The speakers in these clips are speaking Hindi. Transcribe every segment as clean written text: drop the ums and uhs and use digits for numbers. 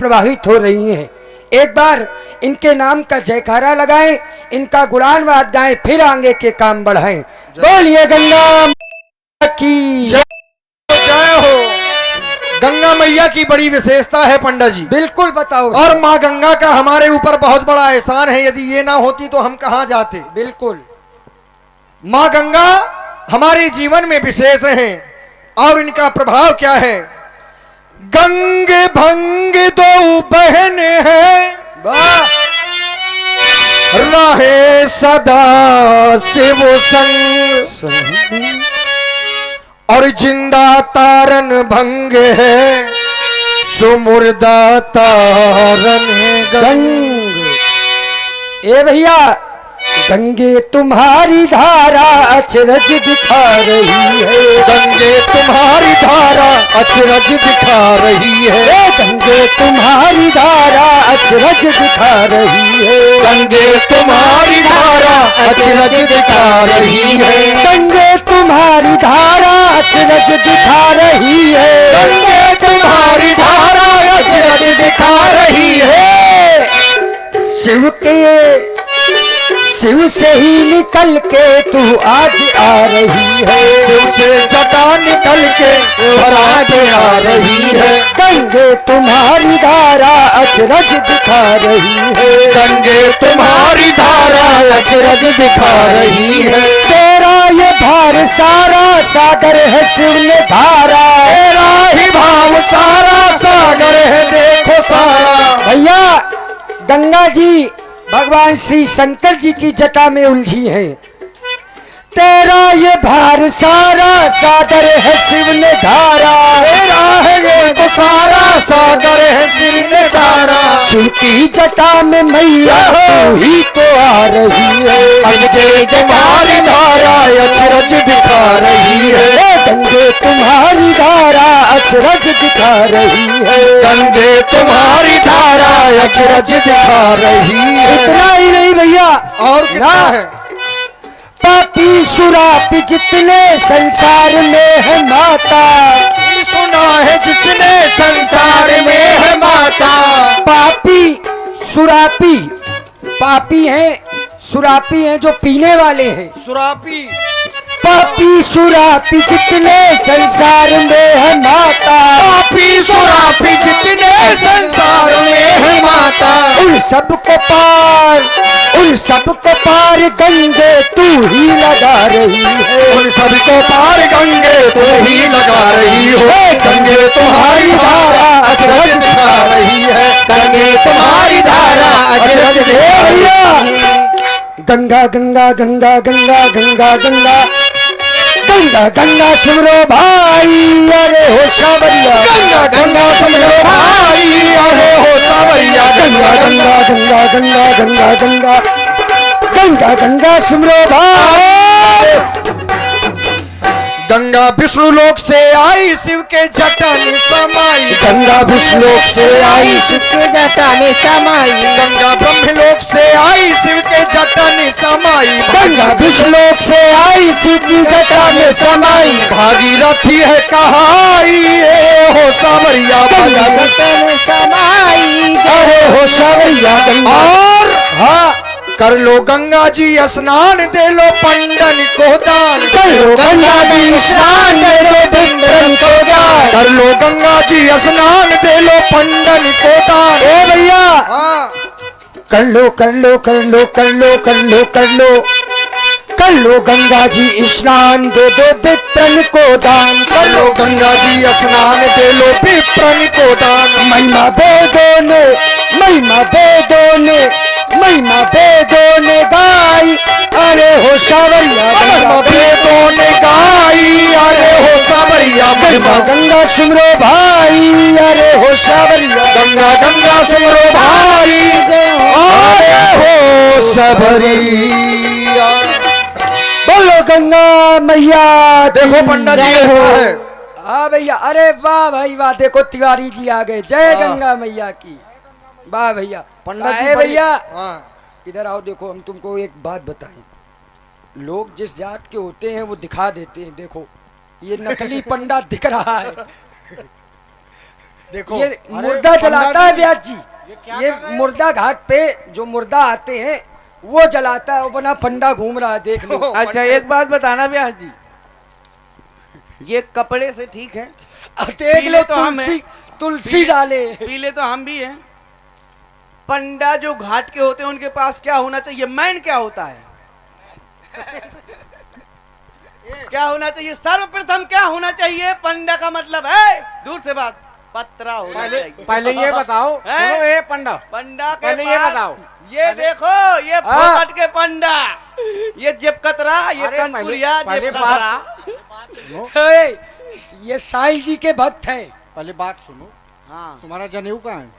प्रभावित हो रही हैं। एक बार इनके नाम का जयकारा लगाएं, इनका गुणानुवाद गाएं, फिर आगे के काम बढ़ाएं। बोलिए गंगा की जय हो। गंगा मैया की बड़ी विशेषता है पंडा जी। बिल्कुल बताओ। और माँ गंगा का हमारे ऊपर बहुत बड़ा एहसान है, यदि ये ना होती तो हम कहाँ जाते। बिल्कुल। माँ गंगा हमारे जीवन में विशेष हैं और इनका प्रभाव क्या है। गंग भंग दो बहने हैं, रहे सदा शिव संग, और जिंदा तारन भंग है, सुमुर्दा तारन गंग। ए भैया, गंगे तुम्हारी धारा अचरज दिखा रही है, गंगे तुम्हारी धारा अचरज दिखा रही है, गंगे तुम्हारी धारा अचरज दिखा रही है, गंगे तुम्हारी धारा अचरज दिखा रही है, गंगे तुम्हारी धारा अचरज दिखा रही है, गंगे तुम्हारी धारा अचरज दिखा रही है। शिव से ही निकल के तू आज आ रही है, शिव से जटा निकल के आज आ रही है, गंगे तुम्हारी धारा अचरज दिखा रही है, गंगे तुम्हारी धारा अचरज दिखा रही है। तेरा ये भार सारा सागर है शिव ने धारा, तेरा ही भाव सारा सागर है देखो सारा। भैया गंगा जी भगवान श्री शंकर जी की जटा में उलझी है। तेरा ये भार सारा सागर है शिव ने धारा, तेरा है ये तो सारा सागर है शिव ने धारा। शिव की जटा में मैया तू ही तो आ रही है, गंगे तुम्हारी धारा अचरज दिखा रही है, गंगे तुम्हारी धारा अचरज दिखा रही है, गंगे तुम्हारी धारा अचरज दिखा रही है। इतना ही नहीं भैया, और क्या है। पापी सुरापी जितने संसार में है माता, सुना है जिसने संसार में है माता। पापी सुरापी, पापी हैं सुरापी हैं जो पीने वाले हैं, सुरापी पापी सुरापी जितने संसार में है माता, पापी सुरापी जितने संसार में है माता। उन सबको पार गंगे तू ही लगा रही है, उन सबको पार गंगे तू ही लगा रही हो, गंगे तुम्हारी धारा अचरज दिखा रही है, गंगे तुम्हारी धारा अचरज दिखा रही है। गंगा गंगा गंगा गंगा गंगा गंगा गंगा गंगा सुमरो भाई अरे हो सावरिया, गंगा गंगा सुमरो भाई अरे हो सावरिया, गंगा गंगा गंगा गंगा गंगा गंगा गंगा गंगा सुमरो भाई। गंगा विष्णु लोक से आई शिव के जटा में समाई, गंगा विष्णु लोक से आई शिव के जटा में समाई, गंगा ब्रह्म लोक से आई शिव के जटा में समाई, गंगा विष्णु लोक से आई शिव की जटा में समाई, भागीरथी है कहाई हो सावरिया, जटा में समाई अरे हो सावरिया। और हाँ कर लो गंगा जी स्नान, दे लो पंडन को दान, कर लो गंगा जी स्नान दे लो पंडन को दान, कर लो गंगा जी स्नान दे लो पंडन को दान। ए भैया हाँ कर लो कर लो कर लो कर लो कर लो कर लो कर लो गंगा जी स्नान दे दो विप्रन को दान, कर लो गंगा जी स्नान दे लो विप्रन को दान। महिमा वेदों ने महिमा वेदों ने महिमा वेदों ने गाई अरे हो सावरिया, महिमा वेदों ने गाई अरे हो सावरिया, गंगा गंगा सुमरो भाई अरे हो सावरिया, गंगा गंगा सुमरो भाई अरे हो सावरिया। बोलो गंगा मैया। देखो पंडा जी ऐसा है। हाँ भैया, अरे वाह भाई वाह, देखो तिवारी जी आ गए, जय गंगा मैया की। वाह भैया। पंडा जी भैया हाँ। इधर आओ, देखो हम तुमको एक बात बताएं, लोग जिस जात के होते हैं वो दिखा देते हैं, देखो ये नकली पंडा दिख रहा है, देखो ये अरे मुर्दा जलाता पंडा है जी, ब्याज जी। क्या ये कर रहे हैं? मुर्दा घाट पे जो मुर्दा आते हैं वो जलाता है, वो बना फंडा घूम रहा है, देख लो। अच्छा एक बात बताना व्यास जी, ये कपड़े से ठीक है, देख पीले लो तो हम हैं। तुलसी तुलसी डाले। पीले तो हम भी हैं। पंडा जो घाट के होते हैं उनके पास क्या होना चाहिए, मैन क्या होता है? क्या होना चाहिए? सर्वप्रथम क्या होना चाहिए? पंडा का मतलब है, दूर से बात, पत्रा होना चाहिए। पहले ये बताओ, हैं? सुनो ये पंडा, पंडा के पहले ये पास- बताओ। ये देखो, ये हाँ। फोकट के पंडा, ये जेब कतरा, ये अरे कनपुरिया, पहले जेब बात- कतरा। हे, ये साईं जी के भक्त हैं। पहले बात सुनो, हाँ, तुम्हारा जनेऊ कहाँ है?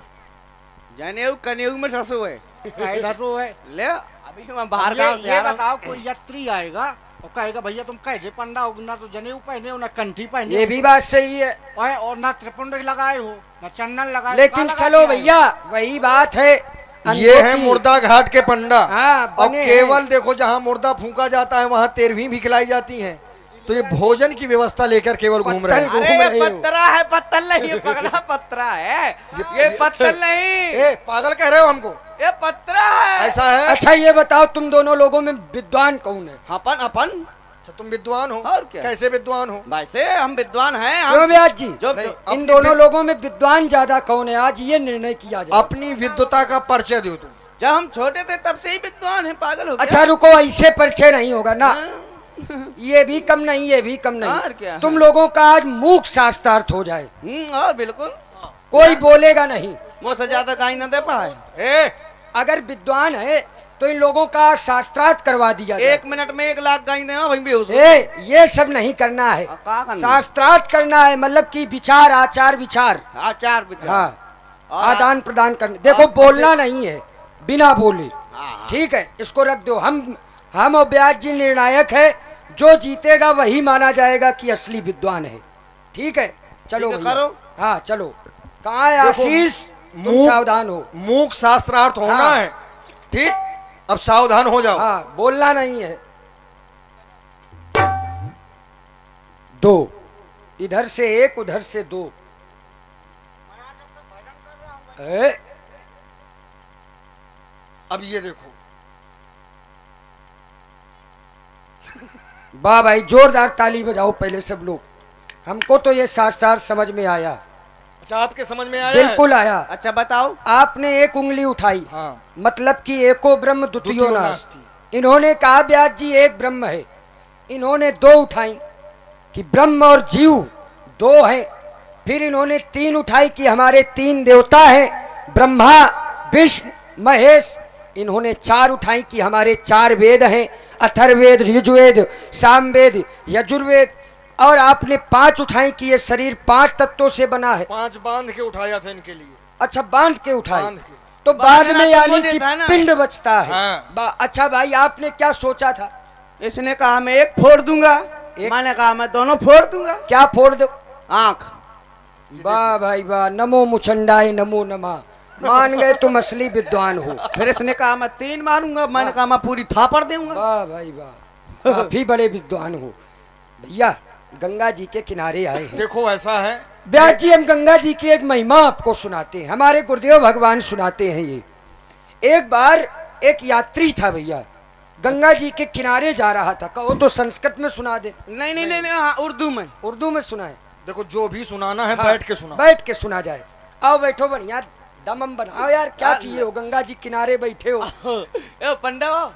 जनेऊ कनेऊ में ससु है। काहे धसो है? ले अभी मैं बाहर ये गांव से आ रहा हूँ। बताओ, कोई यात्री आएगा और कहेगा भैया तुम कैसे पंडा हो, ना तो जनेऊ पहने हो, ना कंठी पहने ये हो, भी बात सही है, और ना त्रिपुंड लगाए हो, ना चंदन लगाए हो, लेकिन कहाँ लगा चलो के आए हो? भैया वही बात है। ये है अनोखी। मुर्दा घाट के पंडा। हाँ, और बने केवल हैं। देखो जहाँ मुर्दा फूंका जाता है वहाँ तेरहवीं भी खिलाई जाती है, तो ये भोजन की व्यवस्था लेकर केवल घूम रहे हैं। पत्तल अरे घूम ये रहे हो। पत्थरा है, पत्तल नहीं, ये पगला पत्थरा है, ये पत्थल नहीं, ए पागल कह रहे हो हमको? ये पत्थरा है। ऐसा है? अच्छा ये बताओ तुम दोनों लोगों में विद्वान कौन है? अपन अपन अच्छा, तुम विद्वान हो? और क्या? कैसे विद्वान हो? वैसे हम विद्वान हैं। क्यों हम ब्याज जी? जो नहीं, जो- अपनी इन दोनों विद- लोगों में विद्वान ज्यादा कौन है, आज ये निर्णय किया जाए। अपनी विद्वता का परिचय दो तुम। जब हम छोटे थे तब से ही विद्वान हैं, पागल हो गया। अच्छा रुको, ऐसे परिचय नहीं होगा ना, ये भी कम नहीं, ये भी कम और क्या नहीं। है? तुम लोगों का आज मूक शास्त्रार्थ हो जाए, और बिल्कुल, कोई बोलेगा नहीं। मुझसे ज्यादा कहीं न दे पाए। ए अगर विद्वान है तो इन लोगों का शास्त्रार्थ करवा दिया जाए। 1 मिनट में 1 लाख गाई दे भाई बेहोश हो। ये सब नहीं करना है, का करना? शास्त्रार्थ करना है, मतलब कि विचार आचार विचार, आचार विचार। हाँ, और आदान प्रदान करने। देखो बोलना नहीं है, बिना बोले, हाँ। ठीक है, इसको रख दो। हम और ब्याज जी निर्णायक है, जो जीतेगा वही माना जाएगा कि असली विद्वान है। ठीक है, चलो ठीक है, भैया। करो। हाँ चलो। कहाँ है देखो, आशीष? तुम मूक- सावधान हो। मूक शास्त्रार्थ होना हाँ। है, ठीक? अब सावधान हो जाओ। हाँ, बोलना नहीं है। 2, इधर से 1, उधर से 2। अब ये देखो, वाह भाई, जोरदार ताली बजाओ पहले सब लोग। हमको तो ये शास्त्रार्थ समझ में आया, अच्छा आपके समझ में आया? बिल्कुल आया। अच्छा बताओ। आपने एक उंगली उठाई, हाँ। मतलब कि एको ब्रह्म द्वितीयो द्वितीयो नास्ति। नास्ति। इन्होंने कहा ब्याज जी एक ब्रह्म है, इन्होंने 2 उठाई कि ब्रह्म और जीव 2 हैं। फिर इन्होंने 3 उठाई कि हमारे 3 देवता हैं, ब्रह्मा विष्णु महेश। इन्होंने 4 उठाई कि हमारे 4 वेद हैं, अथर्ववेद ऋजुवेद सामवेद यजुर्वेद। और आपने 5 उठाई कि ये शरीर 5 तत्वों से बना है। 5 बांध के उठाया था इनके लिए। अच्छा, बांध के उठाए, बांध के। तो बाद बांधना में तो यानी मुझे कि था ना। पिंड बचता है। हाँ। अच्छा भाई, आपने क्या सोचा था? इसने कहा मैं एक फोड़ दूंगा, मैंने कहा मैं दोनों फोड़ दूंगा। क्या फोड़ दो? आंख। वाह भाई वाह, नमो मुचंडाय नमो नमः। मान गए तुम असली विद्वान हो। फिर इसने कहा मैं 3 मारूंगा, मैंने कहा मैं पूरी थापड़ दूंगा। वाह भाई वाह, काफी बड़े विद्वान हो भैया। गंगा जी के किनारे आए हैं। देखो ऐसा है, ब्याज जी, हम गंगा जी की एक महिमा आपको सुनाते हैं, हमारे गुरुदेव भगवान सुनाते हैं ये। एक बार एक यात्री था भैया, गंगा जी के किनारे जा रहा था। कहो तो संस्कृत में सुना दे। नहीं नहीं नहीं, हाँ, उर्दू में। उर्दू में सुनाए। देखो जो भी सुनाना है हाँ, बैठ के सुना। बैठ के सुना जाए। आओ बैठो, बढ़िया दमम बनाओ यार। क्या किए हो, गंगा जी किनारे बैठे हो? ए पंडा हो,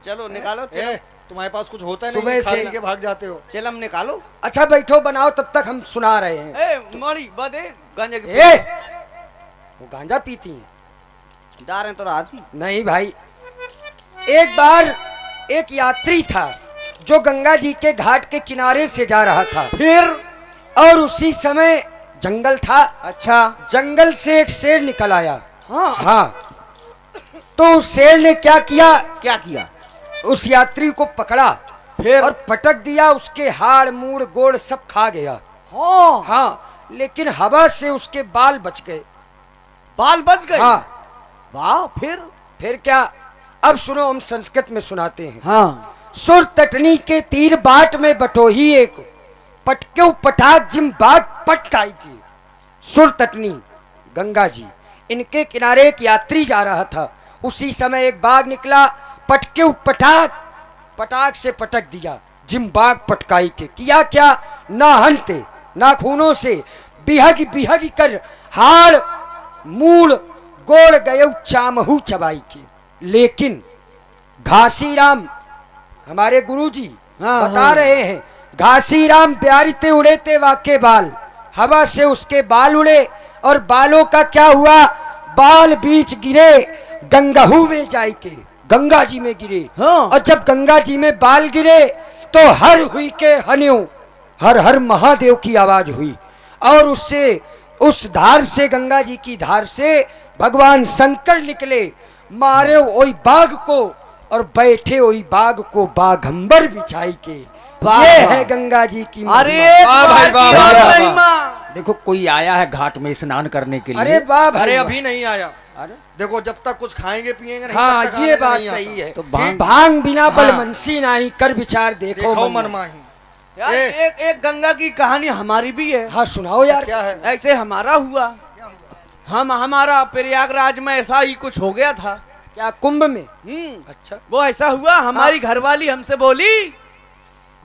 चलो निकालो ए, तुम्हारे पास कुछ होता है सुबह नहीं, से- खा के भाग जाते हो। चिलम निकालो। अच्छा बैठो, बनाओ, तब तक हम सुना रहे हैं। ए मोड़ी बदे गांजे की ए, वो गांजा पीती हैं? डारें तो रात ही। नहीं भाई, एक बार एक यात्री था जो गंगा जी के घाट के किनारे से जा रहा था। फिर और उसी समय जंगल था। अच्छा। जंगल से एक शेर निकल आया। हाँ। हाँ, तो उस शेर ने क्या किया, क्या किया? उस यात्री को पकड़ा फिर? और पटक दिया। उसके हाड़ मूड़ गोड़ सब खा गया। हाँ। हाँ, लेकिन हवा से उसके बाल बच गए। बाल बच गए। हाँ, वाह। फिर क्या? अब सुनो, हम संस्कृत में सुनाते हैं। हाँ। सुर तटनी के तीर बाट में बटोही एक, पटक्यों पटाक जिम बाग पटकाई की। सुरतटनी गंगा जी, इनके किनारे एक यात्री जा रहा था। उसी समय एक बाघ निकला, पटके पटाक पटाक से पटक दिया। जिम बाघ पटकाई के किया क्या, ना हंते ना खूनों से बिहग बिहग कर हाड़ मूल गोड़ गये चामहू चबाई के। लेकिन घासीराम हमारे गुरुजी बता रहे हैं, घासीराम प्यारिते उड़े ते वाके बाल, हवा से उसके बाल उड़े और बालों का क्या हुआ, बाल बीच गिरे गंगाहू में जाई के, गंगा जी में गिरे। और जब गंगा जी में बाल गिरे तो हर हुई के हन्यों, हर हर महादेव की आवाज हुई। और उससे उस धार से, गंगा जी की धार से भगवान शंकर निकले, मारे ओई बाघ को और बैठे ओई बाघ को बाघंबर बिछाई के। ये है गंगा जी की अरे वाह भाई, वाह, वाह, वाह, महिमा। देखो कोई आया है घाट में स्नान करने के लिए। अरे वाह भाई, अरे वाह। अभी नहीं आया। अरे देखो जब तक कुछ खाएंगे पिएंगे नहीं, हाँ, तब तक ये आने बात नहीं आता। सही है। तो भांग बिना बल हाँ। मनसी नहीं, कर विचार देखो देखो मन। मनमाही। यार एक गंगा की कहानी हमारी भी है। हाँ सुनाओ यार। क्या है? ऐसे हमारा हुआ, हमारा प्रयागराज में ऐसा ही कुछ हो गया था। क्या कुंभ में? अच्छा, वो ऐसा हुआ, हमारी घरवाली हमसे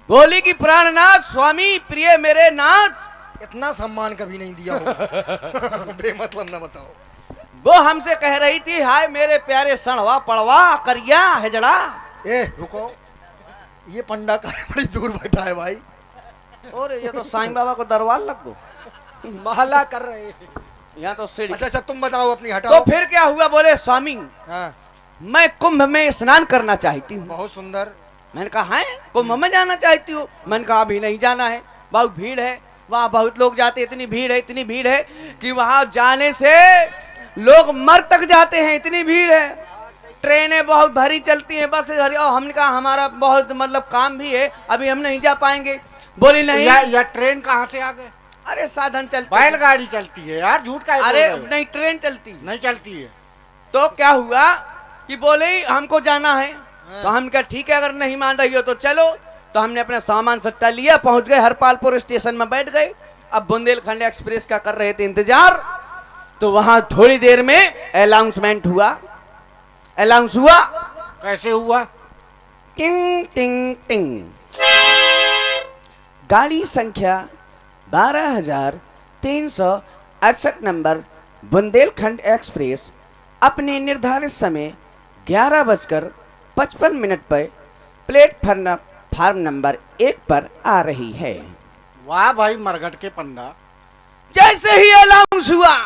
बोली कि प्राणनाथ स्वामी प्रिय मेरे नाथ, इतना सम्मान कभी नहीं दिया होगा। बेमतलब ना बताओ। वो हमसे कह रही थी, हाय मेरे प्यारे सणवा पड़वा करिया हेजड़ा। ए रुको, ये पंडा का बड़ी दूर बैठा है भाई। और ये तो साईं बाबा को दरबार लग गो, महला कर रहे हैं। यहाँ तो सीढ़ी। अच्छा अच्छा, तुम बताओ अपनी, तो हटाओ। फिर क्या हुआ, बोले स्वामी हाँ, मैं कुंभ में स्नान करना चाहती हूँ। बहुत सुंदर। मैंने कहा है कुंभ में जाना चाहती हो? मैंने कहा अभी नहीं जाना है, बहुत भीड़ है, वहाँ बहुत लोग जाते, इतनी भीड़ है कि वहाँ जाने से लोग मर तक जाते हैं, इतनी भीड़ है। ट्रेनें बहुत भरी चलती हैं, बस और हमने कहा हमारा बहुत मतलब काम भी है, अभी हम नहीं जा पाएंगे। बोली नहीं। या ट्रेन कहाँ से आ गए? अरे साधन चलते, बैलगाड़ी चलती है यार, झूठ का अरे नहीं ट्रेन चलती नहीं चलती है। तो क्या हुआ कि बोले हमको जाना है। तो हम कहा ठीक है, अगर नहीं मान रही हो तो चलो। तो हमने अपना सामान सट्टा लिया, पहुंच गए हरपालपुर स्टेशन में, बैठ गए। अब बुंदेलखंड एक्सप्रेस का कर रहे थे इंतजार। तो वहां थोड़ी देर में अनाउंसमेंट हुआ। अनाउंस हुआ, कैसे हुआ? टिंग टिंग टिंग, गाड़ी संख्या 12,368 नंबर बुंदेलखंड एक्सप्रेस अपने निर्धारित समय 11:55 पर प्लेटफार्म नंबर 1 पर आ रही है। वाह भाई मरघट के पंडा। जैसे ही अनाउंस हुआ,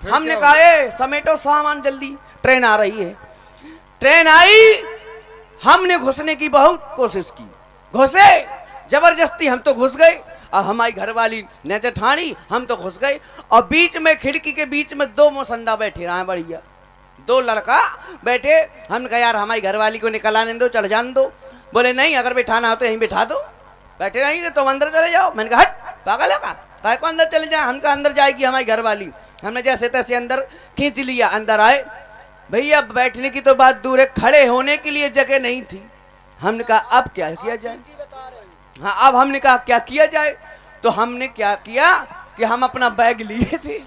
हमने क्या कहा ए समेटो सामान जल्दी, ट्रेन आ रही है। ट्रेन आई, हमने घुसने की बहुत कोशिश की, घुसे जबरदस्ती, हम तो घुस गए। और हमारी घरवाली ने जेठानी, हम तो घुस गए। और बीच में खिड़की के बीच में 2 मुसंडा बैठे रहे, बढ़िया 2 लड़का बैठे। हमने कहा यार हमारी घरवाली को निकल आने दो, चढ़ जाने दो। बोले नहीं, अगर बैठाना हो तो यहीं बैठा दो, बैठे रहेंगे तो अंदर चले जाओ। मैंने कहा हट पागल है का, काय को अंदर चले जाए? हमका अंदर जाएगी हमारी घरवाली। हमने जैसे तैसे अंदर खींच लिया, अंदर आए। भैया बैठने की तो बात दूर है, खड़े होने के लिए जगह नहीं थी। हमने कहा अब क्या किया जाए? हाँ, अब हमने कहा क्या किया जाए? तो हमने क्या किया कि हम अपना बैग लिए थे।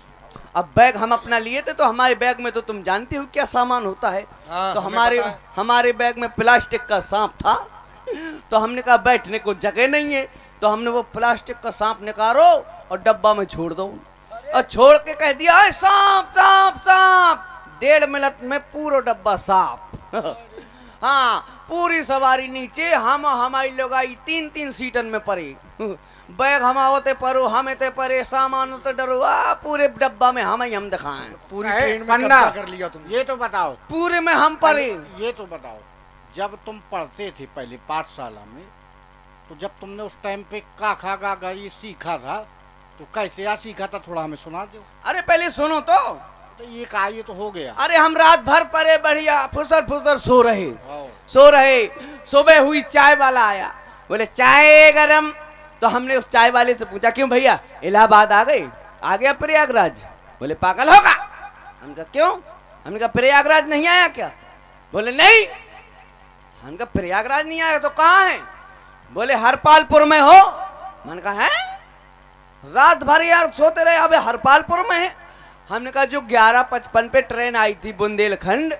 अब बैग हम अपना लिए थे, तो हमारे बैग में तो तुम जानते हो क्या सामान होता है। हाँ, तो हमें पता है। हमारे बैग में प्लास्टिक का सांप था। तो हमने कहा बैठने को जगह नहीं है, तो हमने वो प्लास्टिक का सांप निकालो और डब्बा में छोड़ दो। और छोड़ के कह दिया सांप सांप सांप। 1.5 मिनट में पूरा डब्बा साफ। हाँ, पूरी सवारी नीचे, हम हमारी लोग आई 3-3 सीटन में पड़े। बैग हम होते परो, हमें ते परे, सामान तो डरो, पूरे डब्बा में हम दिखाएं। पूरी अरे, ट्रेन में पंडा। कब्जा कर लिया तुमने। ये तो बताओ, पूरे में हम परे। ये तो बताओ, जब तुम पढ़ते थे पहले पाठशाला में, तो जब तुमने उस टाइम पे का खा गा गा ये सीखा था, तो कैसे या सीखा था, थोड़ा हमें सुना दो। अरे पहले सुनो तो ये कहा, ये तो हो गया। अरे हम रात भर परे बढ़िया फुसर फुसर सो आओ। रहे। सुबह हुई, चाय वाला आया, बोले चाय गरम। तो हमने उस चाय वाले से पूछा क्यों भैया इलाहाबाद आ गए? आ गया प्रयागराज? बोले पागल होगा। हमने कहा क्यों? हमने कहा प्रयागराज नहीं आया क्या? बोले नहीं। हमने कहा प्रयागराज नहीं आया तो कहाँ है? बोले हरपालपुर में हो। मैंने कहा है? रात भर यार सोते रहे। अबे हरपालपुर में है। हमने कहा जो 11:55 पे ट्रेन आई थी बुंदेलखंड,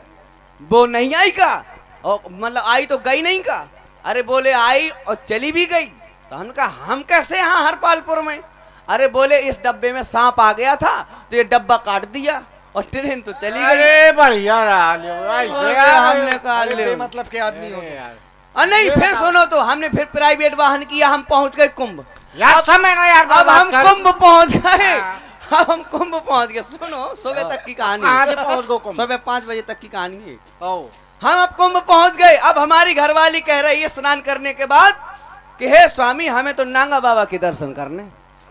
वो नहीं आई का? और मतलब आई तो गई नहीं का? अरे बोले आई और चली भी गई। तो हमने कहा हम कैसे यहाँ हरपालपुर में? अरे बोले इस डब्बे में सांप आ गया था तो ये डब्बा काट दिया और ट्रेन तो चली गई। अरे बढ़िया रहा ले भाई, हमने कहा ले मतलब के आदमी हो यार नहीं फिर सुनो तो हमने फिर प्राइवेट वाहन किया, हम पहुंच गए कुंभ। यार समय ना यार, अब हम कुंभ पहुंच गए। अब हम कुंभ पहुंच गए। सुनो सुबह तक की कहानी, कहाँ से पहुंच गए कुंभ? सुबह 5 बजे तक की कहानी है। ओ हम अब कुंभ पहुंच गए। अब हमारी घरवाली कह रही है स्नान करने के बाद कि हे स्वामी हमें तो नांगा बाबा के दर्शन करने।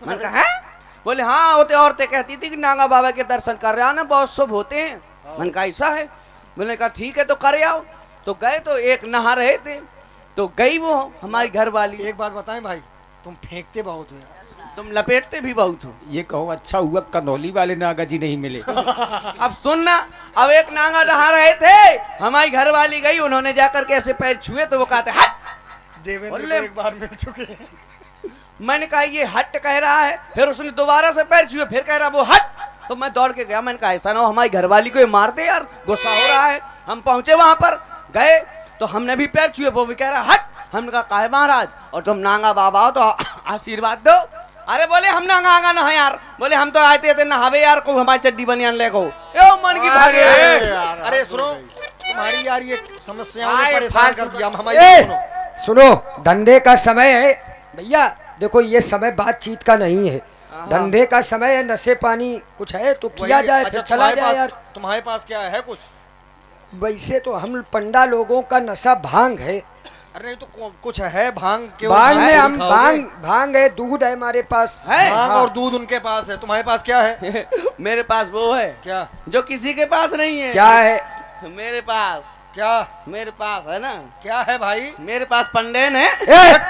मैंने कहा है? बोले हाँ होते। औरतें कहती थी कि नांगा बाबा के दर्शन कर रहे हो ना, बहुत शुभ होते हैं। मैंने कहा ऐसा है? मैंने कहा ठीक है तो कर आओ। तो गए तो एक नहा रहे थे तो गई वो हमारी घरवाली। एक बात बताएं भाई, तुम फेंकते बहुत हो यार। तुम लपेटते भी बहुत हो। ये कहो अच्छा हुआ कनौली वाले नागा जी नहीं मिले। अब सुनना, अब एक नांगा नहा रहे थे, हमारी घरवाली गई, उन्होंने जाकर के ऐसे पैर छुए तो वो कहते हट। देवेंद्र को एक बार मिल चुके हैं। मैंने कहा ये हट कह रहा है, फिर उसने दोबारा से पैर छुए, फिर कह रहा वो हट। तो मैं दौड़ के गया। मैंने कहा ऐसा ना हो हमारी घरवाली को ये मार दे यार, गुस्सा हो रहा है। हम पहुंचे वहां पर, गए तो हमने भी पैर छुए, वो भी कह रहा हट। हमने कहा काहे महाराज, और तुम नांगा बाबा हो तो आशीर्वाद दो। अरे बोले हम नांगा आगा ना यार। बोले हम तो आते थे नहावे यार, को हमारी चड्डी बनियान ले को मन की भागे। अरे सुनो, तुम्हारी यार ये समस्याओं ने आए, परेशान कर फालतू दिया। हमारी ए, सुनो, सुनो धंधे का समय है भैया। देखो ये समय बातचीत का नहीं है, धंधे का समय है। नशे पानी कुछ है तो किया वही- जाए, अच्छा, फिर चला जाए यार। तुम्हारे पास क्या है कुछ? वैसे तो हम पंडा लोगों का नशा भांग है। अरे नहीं तो कुछ है भांग के? भांग में हम खाओगे? भांग है, दूध है हमारे पास। है? भांग हाँ। और दूध उनके पास है, तुम्हारे पास क्या है? मेरे पास वो है क्या जो किसी के पास नहीं है। क्या है? मेरे पास, क्या मेरे पास है ना, क्या है भाई? मेरे पास पंडेन है। ए,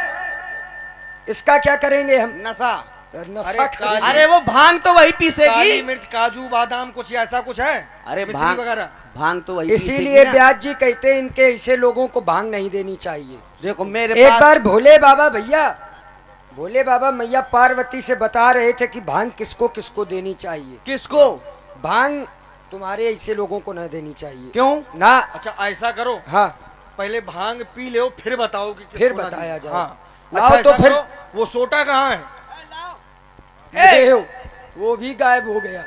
इसका क्या करेंगे हम? नशा। नशा अरे करेंगे। काली- अरे वो भांग तो वही काली पीसेगी। मिर्च, काजू, बादाम, कुछ ऐसा कुछ है? अरे मिश्री भांग वगैरह? भांग तो वही इसीलिए पीसेगी ना। ब्याज जी कहते हैं इनके ऐसे लोगों को भांग नहीं देनी चाहिए। देखो मेरे एक पास बार भोले बाबा भैया, भोले बाबा मैया पार्वती से बता रहे थे कि भांग किसको किसको देनी चाहिए। किसको? भांग तुम्हारे ऐसे लोगों को न देनी चाहिए। क्यों? ना। अच्छा ऐसा करो, हाँ पहले भांग पी लो फिर बताओ कि फिर किसको बताया देनी। जाए। हाँ लाओ अच्छा तो ऐसा फिर- करो, वो सोटा कहाँ है? ये वो भी गायब हो गया।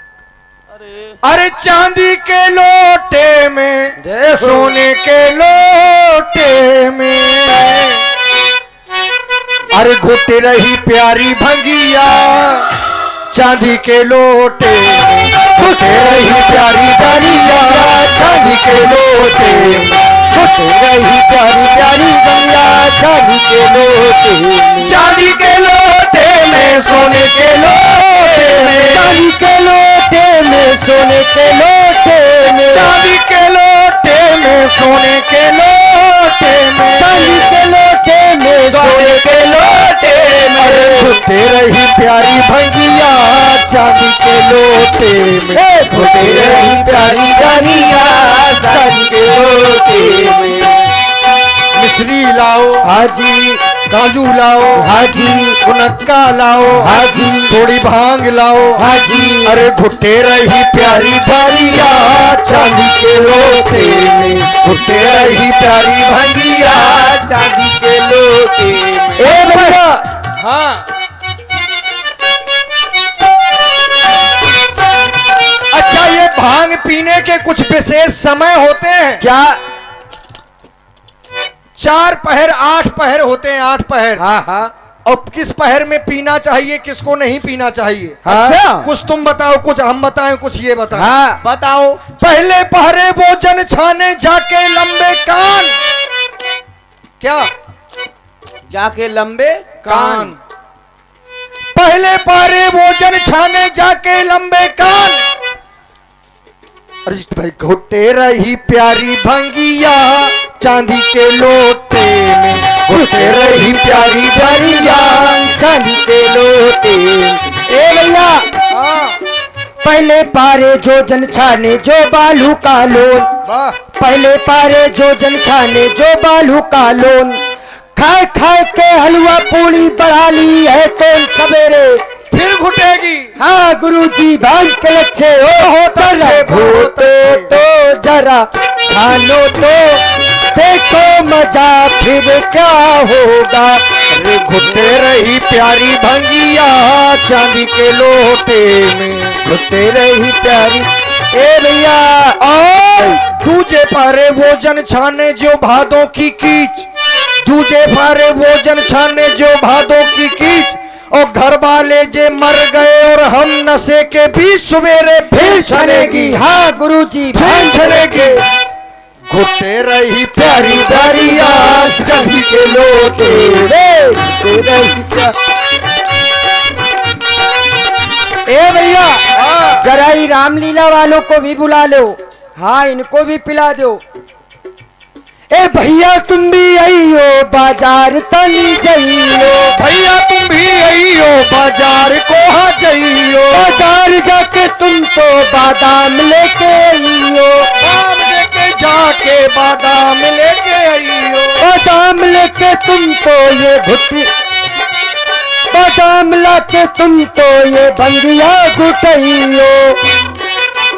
अरे चांदी के लोटे में, देखो। सोने के लोटे में, अरे घुट रही प्यारी भंगिया चांदी के लोटे में, घुट रही प्यारी भंगिया चांदी के लोटे में, घुट रही प्यारी प्यारी भंगिया चांदी के लोटे में, चांदी के लोटे में, सोने के लोटे में, चांदी के लोटे में, सोने के लोटे में, चांदी के लोटे में, सोने के लोटे में, चांदी के लोटे में, सोने के लोटे में, घुटे रही प्यारी भंगिया चांदी के लोटे में, घुटे रही प्यारी भंगिया चांदी के लोटे में। मिश्री लाओ हाजी, काजू लाओ हाजी, मुनक्का लाओ हाजी, थोड़ी भांग लाओ हाजी, अरे घुटे रही प्यारी भंगिया चांदी के लोटे में, घुटे रही प्यारी भंगिया चांदी के लोटे में। ए भैया, हाँ अच्छा, ये भांग पीने के कुछ विशेष समय होते हैं क्या? 4 पहर 8 पहर होते हैं, 8 पहर। हाँ हाँ और किस पहर में पीना चाहिए किसको नहीं पीना चाहिए? हाँ। अच्छा कुछ तुम बताओ, कुछ हम बताएं, कुछ ये बताएं। हाँ बताओ। पहले पहरे भोजन छाने जाके लंबे कान, क्या जाके लंबे कान, पहले पहरे भोजन छाने जाके लंबे कान, अरे भाई घुटे रही प्यारी भंगिया चांदी के लोटे में, घुटे रही प्यारी भंगिया चांदी के लोटे में। ए भैया, पहले पारे जो जन छाने जो बालू का लोन, वाह, पहले पारे जो जन छाने जो बालू का लोन, खाए खाए के हलवा पूरी बढ़ा ली है तो सवेरे फिर घुटेगी। हाँ गुरुजी भांग के लच्छे ओ होता अच्छे, बहुत तो जरा छानो तो देखो मजा फिर क्या होगा। अरे घुटे रही प्यारी भंगिया चांदी के लोटे में, घुटे रही प्यारी। ए भैया और दूजे पारे भोजन छाने जो भादों की कीच, दूजे पारे भोजन छाने जो भादों की कीच, और घर वाले जे मर गए और हम नशे के बीच सवेरे फिर छनेगी। हाँ गुरुजी फिर छनेगी। घुटे रही प्यारी प्यारी आज चांदी के लोटे में। ए भैया जरा ही रामलीला वालों को भी बुला लो। हाँ इनको भी पिला दो। ए भैया तुम भी आइयो बाजार तनी जाइयो। भैया तुम भी आइयो बाजार को हाँ जाइयो। बाजार जाके तुम तो बादाम लेके आइयो। बादाम लेके जाके बादाम लेके आइयो। बादाम लेके तुम तो ये घुटी, बादाम लाके तुम तो ये बंगिया घुटाइयो।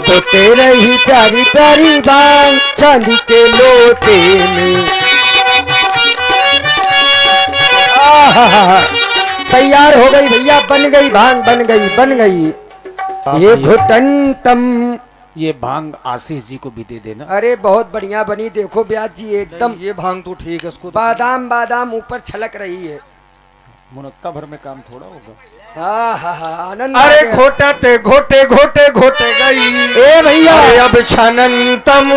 घुटे रही प्यारी प्यारी बांग चांदी के लोटे में। आहा, तैयार हो गई भैया, बन गई भांग, बन गई। ये घुटन तम। ये भांग आशीष जी को भी दे देना। अरे बहुत बढ़िया बनी, देखो ब्याज जी एकदम ये भांग तो ठीक है, इसको बादाम बादाम ऊपर छलक रही है। मुनक्का भर में काम थोड़ा होगा। आनंद। अरे घोटते घोटे घोटे घोटे गई। ए भैया अरे अब छनंतम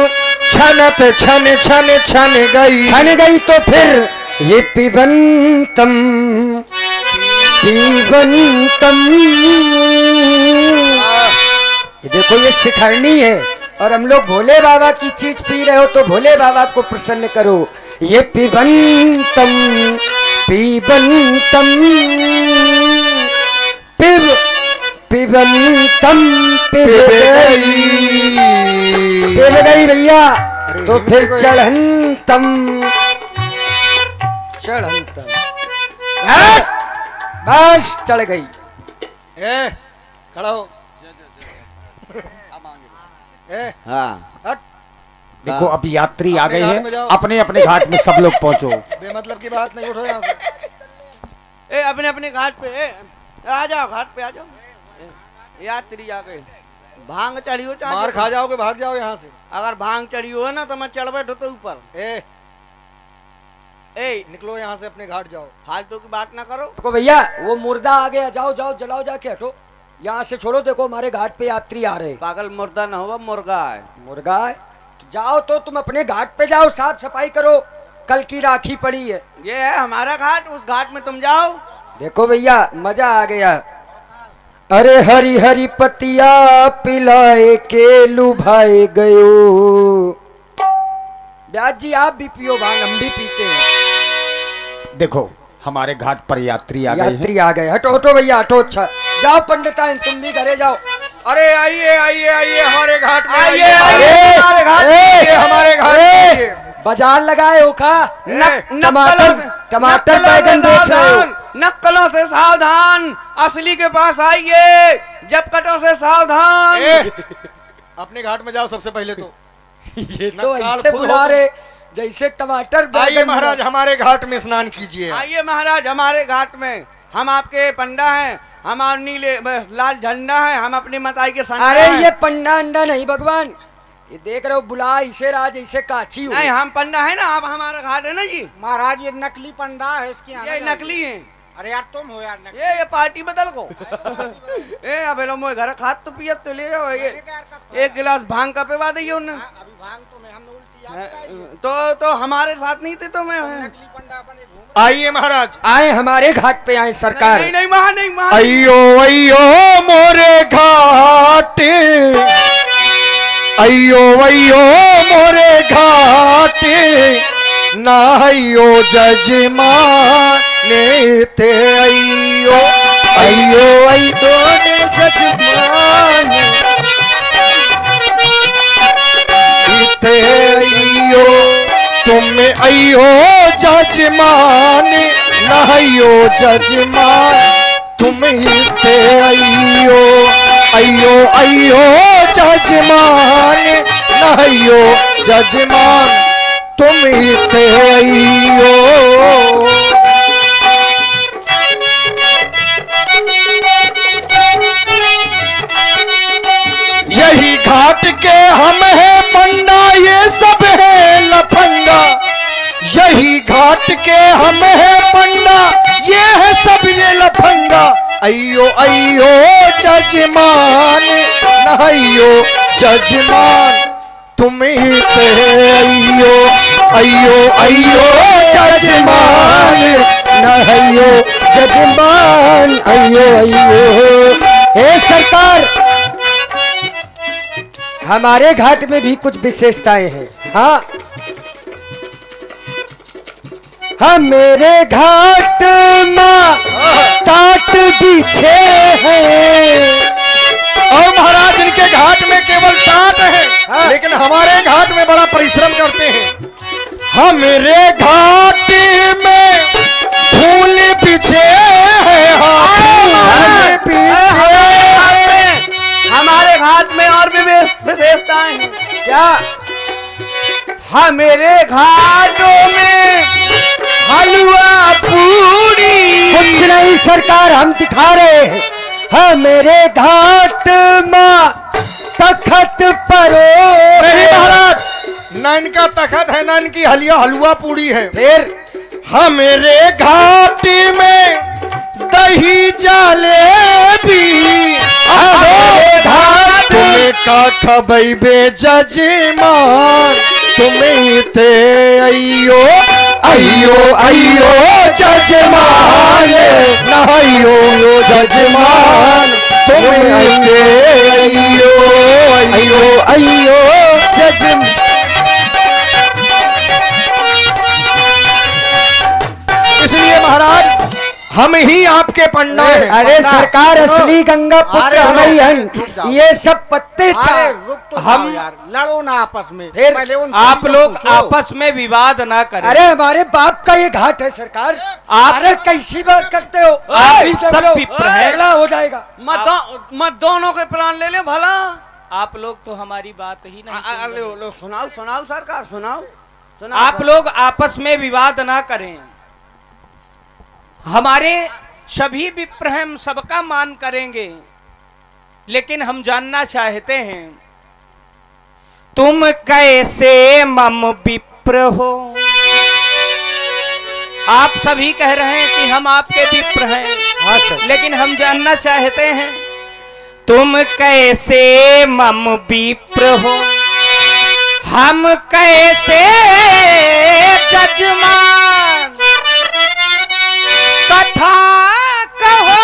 छनत छन छन छन गई। छन गई तो फिर ये पिबंतम पिबंतम। ये देखो ये शिखरणी है और हम लोग भोले बाबा की चीज पी रहे हो तो भोले बाबा को प्रसन्न करो। ये पिबंतम पिबंतम पिबंतम पिब गई भैया। तो फिर चढ़ंतम चढ़ंतम। बस चढ़ गई। ए खड़ा हो। ए हाँ हट। देखो अब यात्री आ अपने गए घाट में हैं, जाओ। अपने अपने घाट में सब लोग पहुंचो। बेमतलब की बात नहीं, उठो यहाँ से। ए अपने अपने घाट पे आ जाओ, घाट पे आ जाओ। यात्री आ गए। भांग चढ़ी हो चाहे मार खा जाओगे, भाग जाओ यहाँ से। अगर भांग चढ़ी हो ना तो मैं चढ़ बैठो तो ऊपर। ए निकलो यहाँ से, अपने घाट जाओ। फालतू की बात ना करो। देखो भैया वो मुर्दा आ गया, जाओ जाओ जलाओ, जाके हटो यहाँ से, छोड़ो। देखो हमारे घाट पे यात्री आ रहे। पागल मुर्दा ना हुआ, मुर्गा है। मुर्गा है? जाओ तो तुम अपने घाट पे जाओ, साफ सफाई करो, कल की राखी पड़ी है। ये है हमारा घाट, उस घाट में तुम जाओ। देखो भैया मजा आ गया। अरे हरी हरी पतिया पिलाए के लुभाए गयो। ब्याज जी आप भी पियो भांग, हम भी पीते हैं। देखो हमारे घाट पर यात्री आ गए हैं। यात्री आ गए। हटो हटो भैया हटो। अच्छा जाओ पंडिताइन तुम भी घरे जाओ। अरे आइए आइए आइए हमारे घाट में आइए, आइए। आइए, हमारे घाट में आइए, हमारे घाट में आइए। बाजार लगाए हो खा? टमाटर बैगन बेच रहे हो? नक्कलों से सावधान, असली के पास आइए, जबकटों से सावधान। अपने घाट में जाओ सबसे पहले तो। ये तो नक्काल ऐसे खुद बुला हो। रहे जैसे टमाटर आइए बैगन। महाराज हमारे घाट में स्नान कीजिए। आइए महाराज हमारे घाट में। हम आपके पंडा हैं, हमारा नीले लाल झंडा है, हम अपनी मताई के संडा अरे हैं। ये पंडा अंडा नहीं भगवान, ये देख रहे हो बुला इसे राज इसे काची हो। नहीं हम पंडा है ना, आप हमारा घाट है ना जी। महाराज ये नकली पंडा है, इसकी ये नकली है। अरे यार तुम हो यार नकली। ये पार्टी बदल को। ए अबे लो मोए घर खात तो पियत तो ले जाओ। ये एक गिलास भांग का पिवा दिए उन्हें। अभी भांग तो मैं हमने उल्टी तो हमारे साथ नहीं थे तो मैं। नकली पंडा अपने घूम। आइए महाराज। आए हमारे घाट पे आए सरकार। नहीं नहीं महा नहीं महा। अयो अयो मोरे घाट, अयो अयो मोरे घाट, नाहियो जजमान ते अयो अयो अयो जजमान इथे अयो तुम अयो जजमान, नाहियो जजमान तुम ही थे अयो अयो अयो जजमान नहियो जजमान तुम ही थे अयो। यही घाट के हम हैं पंडा ये सब है लफंगा। यही घाट के हम हैं पंडा ये है सब ये लफंगा। अयो अयो जजमान नहियो जजमान तुम ही थे अयो अयो अयो जजमान नहियो जजमान अयो अयो। हे सरकार, हमारे घाट में भी कुछ विशेषताएं हैं। हाँ, मेरे घाट में टाट बिछे हैं। और महाराज इनके घाट में केवल टाट है, हाँ। लेकिन हमारे घाट में बड़ा परिश्रम करते हैं। हमारे घाट में फूल बिछे हैं, हमारे घाट में और भी विशेषताएं हैं। क्या? हमारे घाटों में हलवा पूरी। कुछ नहीं सरकार, हम दिखा रहे हैं। मेरे घाट में तखत परो। नहीं महाराज, न इनका तखत है न इनकी हलवा पूरी है। फिर हमारे घाट में दही जलेबी। हमारे घाट तुम्हें का खबैबे जजमान तुम्हें थे अयो अयो अयो जजमान नहियो जजमान तुम्हें थे अयो अयो अयो जजमान। इसलिए महाराज हम ही आपके पंडा हैं। अरे सरकार, असली गंगा पुत्र अरे हम ही रुक हैं। जाओ। ये सब पत्ते अरे चार। रुक तो हम- जाओ यार, लड़ो ना आपस में। फिर पहले उन आप से लोग पूछो। आपस में विवाद ना करें। अरे हमारे बाप का ये घाट है सरकार। अरे कैसी बात करते हो? आप भी सब देख लो, पिपर हैं। झगड़ा हो जाएगा। मत दोनों के प्राण ले ले भला। आप लोग तो हमारी बात ही नहीं सुन अरे रहे। लो सुनाओ सुनाओ सरकार, सुनाओ सुनाओ। आप लोग आपस में विवाद ना करें। हमारे सभी विप्र हैं, हम सबका मान करेंगे, लेकिन हम जानना चाहते हैं तुम कैसे मम विप्र हो। आप सभी कह रहे हैं कि हम आपके विप्र हैं, हाँ सर। लेकिन हम जानना चाहते हैं तुम कैसे मम विप्र हो। हम कैसे जजमान कथा कहो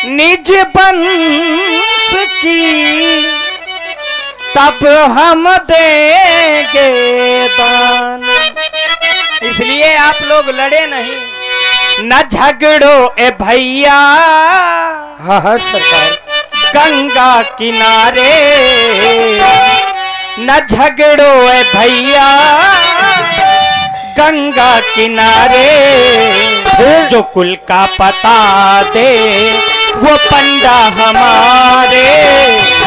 निज वंश की, तब हम देंगे दान। इसलिए आप लोग लड़े नहीं, न झगड़ो ए भैया हाँ हाँ सरकार। गंगा किनारे। न झगड़ो ए भैया गंगा किनारे। जो कुल का पता दे वो पंडा हमारे।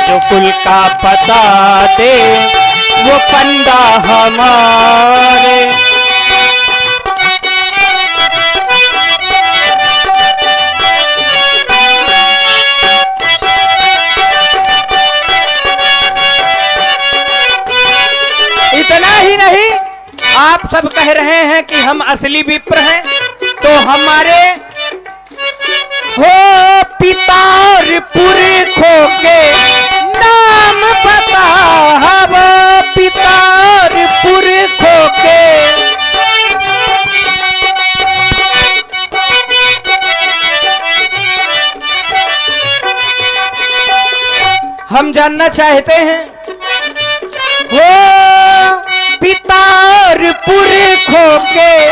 जो कुल का पता दे वो पंडा हमारे। इतना ही नहीं, आप सब कह रहे हैं कि हम असली विप्र हैं, तो हमारे हो पितार पुरखों के नाम बता। हम पितार पुरखों के हम जानना चाहते हैं हो पितार पुरखों के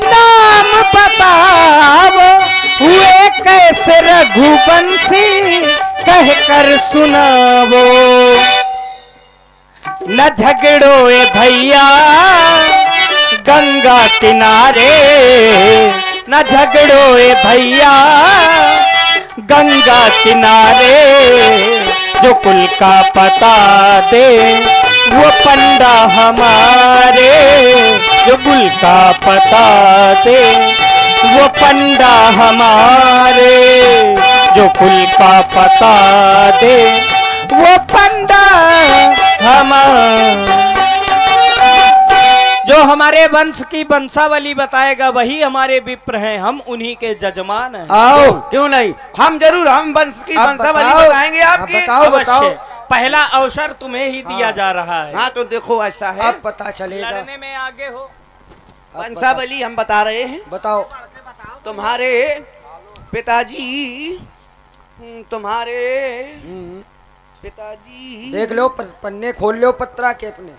नाम बताओ। हुए कैसे रघुवंशी कह कर सुनावो। न झगड़ो ए भैया गंगा किनारे। न झगड़ो ए भैया गंगा किनारे, जो कुल का पता दे वो पंडा हमारे, जो कुल का पता दे वो पंडा हमारे, जो कुल का पता दे वो पंडा हमारे। जो हमारे वंश की वंशावली बताएगा वही हमारे विप्र हैं, हम उन्हीं के जजमान हैं। आओ क्यों नहीं, हम जरूर हम वंश की आप वंशावली बताओ, बताएंगे आपकी। आप बताओ, बताओ। अवश्य, पहला अवसर तुम्हें ही दिया जा रहा है। हाँ तो देखो ऐसा है, अब पता चलेगा। लड़ने में आगे हो। अब वंशावली हम बता रहे हैं। बताओ। तुम्हारे पिताजी, तुम्हारे हम्म, पिताजी, देख लो पन्ने खोल लो पत्रा के अपने।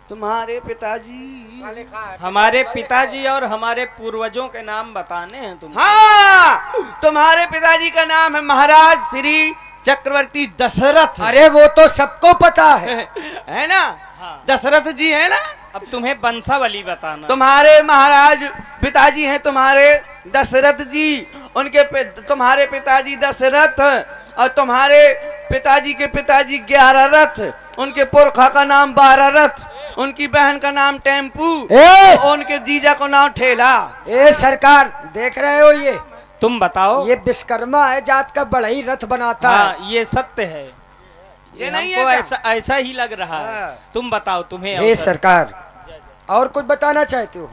तुम्हारे पिताजी, हमारे पिताजी और हमारे पूर्वजों के नाम बताने हैं तुम। हाँ तुम्हारे पिताजी का नाम है महाराज श्री चक्रवर्ती दशरथ। अरे वो तो सबको पता है। है ना, हाँ। दशरथ जी है ना। अब तुम्हें वंशावली बताना। तुम्हारे महाराज पिताजी हैं तुम्हारे दशरथ जी, तुम्हारे पिताजी दशरथ और तुम्हारे पिताजी के पिताजी 11 रथ, उनके पुरखा का नाम 12 रथ, उनकी बहन का नाम टेम्पू, उनके जीजा को नाम ठेला। ए सरकार देख रहे हो ये तुम बताओ। ये विश्वकर्मा है जात का बड़ा ही रथ बनाता हाँ है। ये सत्य है, ये नहीं हमको है ऐसा ऐसा ही लग रहा है। हाँ। तुम बताओ तुम्हें हे अवसर। सरकार और कुछ बताना चाहते हो?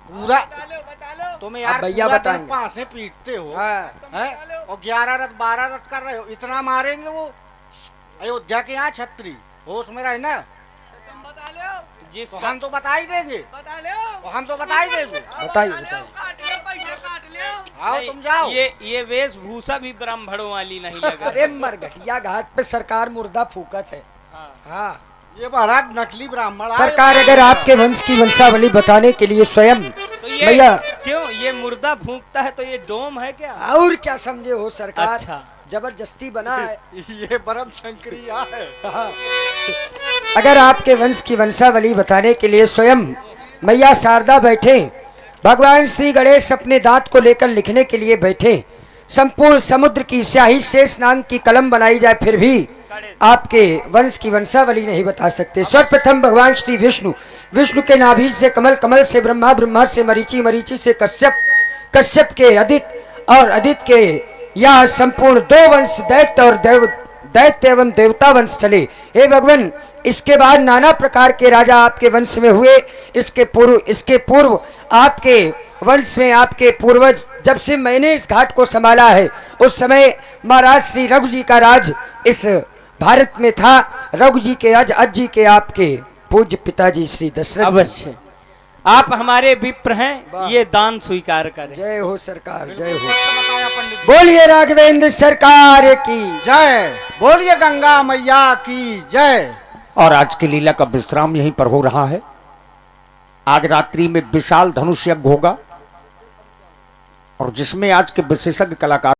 पूरा बता लो। तुम यार भैया पूरा बताएंगे। दिन पासे पीटते हो हाँ। हैं? और 11 रथ 12 रथ कर रहे हो, इतना मारेंगे वो अयोध्या के यहाँ छत्री, होश में रहे ना। तुम बता लो, तो हम तो बता ही देंगे, बता लो, तो हम तो बता ही देंगे। बताइए बता लो, बताइए। काट लो, पैसे काट लो। आओ नहीं, तुम जाओ। ये वेशभूषा भी ब्राह्मणों वाली नहीं लग रही। अरे मरघटिया घाट पे सरकार मुर्दा फूकत है। हाँ। हाँ ये महाराज नकली ब्राह्मण आए। सरकार अगर आपके वंश की वंशावली बताने के लिए स्वयं तो ये भैया क्यों ये मुर्दा फूंकता है, तो ये डोम है क्या? और क्या समझे हो सरकार? अच्छा। जबरदस्ती बना है। ये ब्रह्म शंकरिया है। हाँ। अगर आपके वंश की वंशावली बताने के लिए स्वयं मैया शारदा बैठे, भगवान श्री गणेश अपने दांत को लेकर लिखने के लिए बैठे, संपूर्ण समुद्र की स्याही शेष नाग की कलम बनाई जाए, फिर भी आपके वंश की वंशावली नहीं बता सकते। सर्वप्रथम भगवान श्री विष्णु, विष्णु के नाभि से कमल, कमल से ब्रह्मा, ब्रह्मा से मरीचि, मरीचि से कश्यप, कश्यप के अदिति और अदिति के यह संपूर्ण 2 वंश दैत्य और दैत्य एवं देवता वंश चले। हे भगवान, इसके बाद नाना प्रकार के राजा आपके वंश में हुए। इसके पूर्व आपके वंश में आपके पूर्वज, जब से मैंने इस घाट को संभाला है उस समय महाराज श्री रघु जी का राज इस भारत में था। रघु जी के अज जी के आपके पूज्य पिताजी श्री दशरथ। अवश्य आप हमारे विप्र हैं, ये दान स्वीकार करें। जय हो सरकार, जय हो। बताया पंडित जी। बोलिए राघवेंद्र सरकार की जय, बोलिए गंगा मैया की जय। और आज की लीला का विश्राम यहीं पर हो रहा है। आज रात्रि में विशाल धनुष यज्ञ होगा और जिसमें आज के विशेषज्ञ कलाकार